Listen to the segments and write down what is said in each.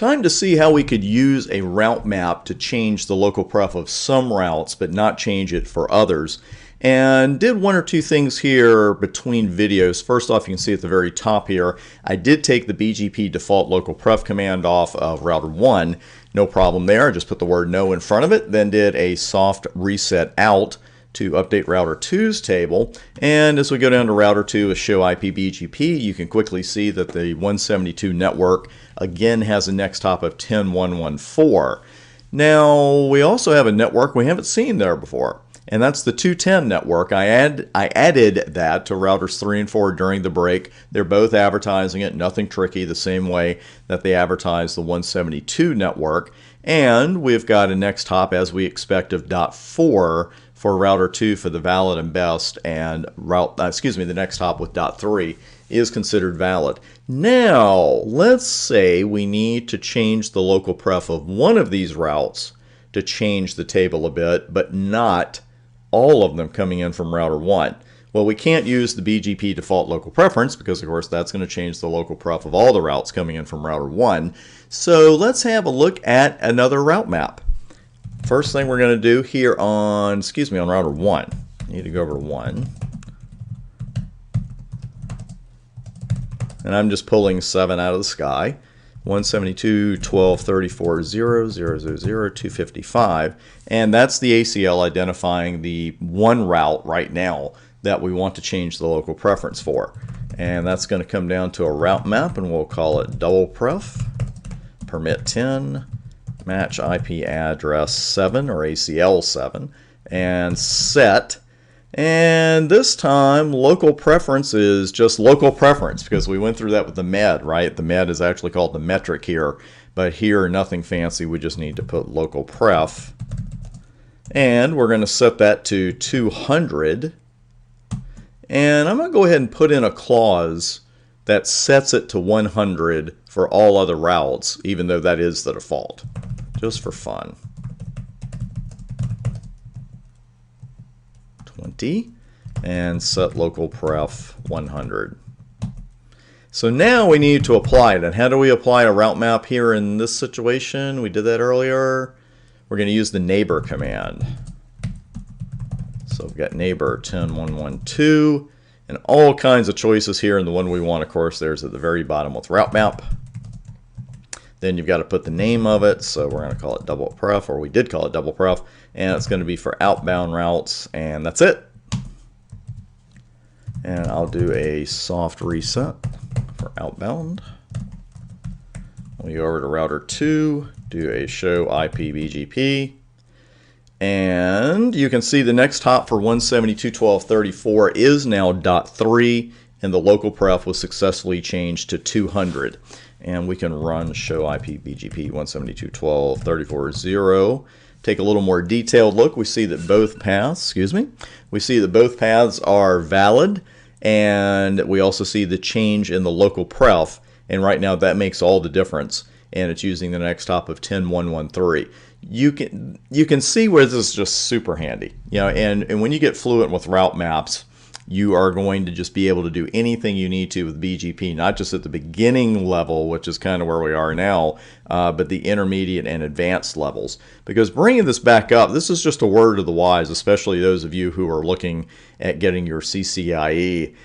Time to see how we could use a route map to change the local pref of some routes but not change it for others. And did one or two things here between videos. First off, you can see at the very top here, I did take the BGP default local pref command off of router 1. No problem there. I just put the word no in front of it, then did a soft reset out to update router 2's table. And as we go down to router 2 with show IP BGP, you can quickly see that the 172 network again has a next hop of 10.114. Now we also have a network we haven't seen there before, and that's the 210 network. I added that to routers 3 and 4 during the break. They're both advertising it, nothing tricky, the same way that they advertise the 172 network. And we've got a next hop as we expect of .4 for router 2 for the valid and best, and the next hop with .3 is considered valid. Now, let's say we need to change the local pref of one of these routes to change the table a bit, but not all of them coming in from router 1. Well, we can't use the BGP default local preference because, of course, that's going to change the local pref of all the routes coming in from router 1. So let's have a look at another route map. First thing we're going to do here on, on router 1. Need to go over to 1. And I'm just pulling 7 out of the sky. 172.12.34.0.0.0.255. And that's the ACL identifying the one route right now that we want to change the local preference for. And that's going to come down to a route map, and we'll call it double pref, permit 10, match IP address 7 or ACL 7, and set. And this time local preference is just local preference because we went through that with the med, right? The med is actually called the metric here, but here nothing fancy. We just need to put local pref, and we're going to set that to 200. And I'm going to go ahead and put in a clause that sets it to 100 for all other routes, even though that is the default, just for fun. 20, and set local pref 100. So now we need to apply it. And how do we apply a route map here in this situation? We did that earlier. We're going to use the neighbor command. So we've got neighbor 10.112, and all kinds of choices here. And the one we want, of course, there's at the very bottom with route map. Then you've got to put the name of it, so we're going to call it double pref, or we did call it double pref, and it's going to be for outbound routes, and that's it. And I'll do a soft reset for outbound. We go over to router 2, do a show IP BGP, and you can see the next hop for 172.12.34 is now .3, and the local pref was successfully changed to 200. And we can run show IP BGP 172.12.34.0. Take a little more detailed look. We see that both paths, we see that both paths are valid, and we also see the change in the local pref. And right now that makes all the difference. And it's using the next hop of 10.113. You can see where this is just super handy. And when you get fluent with route maps, you are going to just be able to do anything you need to with BGP, not just at the beginning level, which is kind of where we are now, but the intermediate and advanced levels. Because bringing this back up, this is just a word to the wise, especially those of you who are looking at getting your CCIE.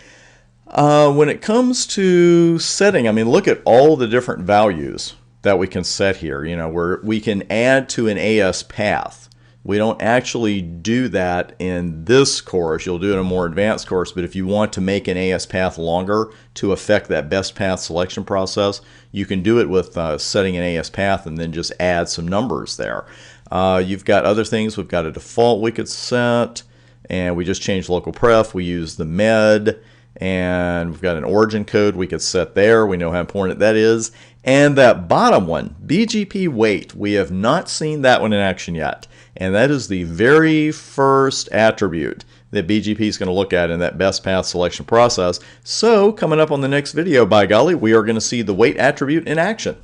When it comes to setting, I mean, look at all the different values that we can set here. Where we can add to an AS path. We don't actually do that in this course. You'll do it in a more advanced course, but if you want to make an AS path longer to affect that best path selection process, you can do it with setting an AS path and then just add some numbers there. You've got other things. We've got a default we could set, and we just changed local pref. We use the med, and we've got an origin code we could set there. We know how important that is. And that bottom one, BGP wait, we have not seen that one in action yet. And that is the very first attribute that BGP is going to look at in that best path selection process. So coming up on the next video, by golly, we are going to see the wait attribute in action.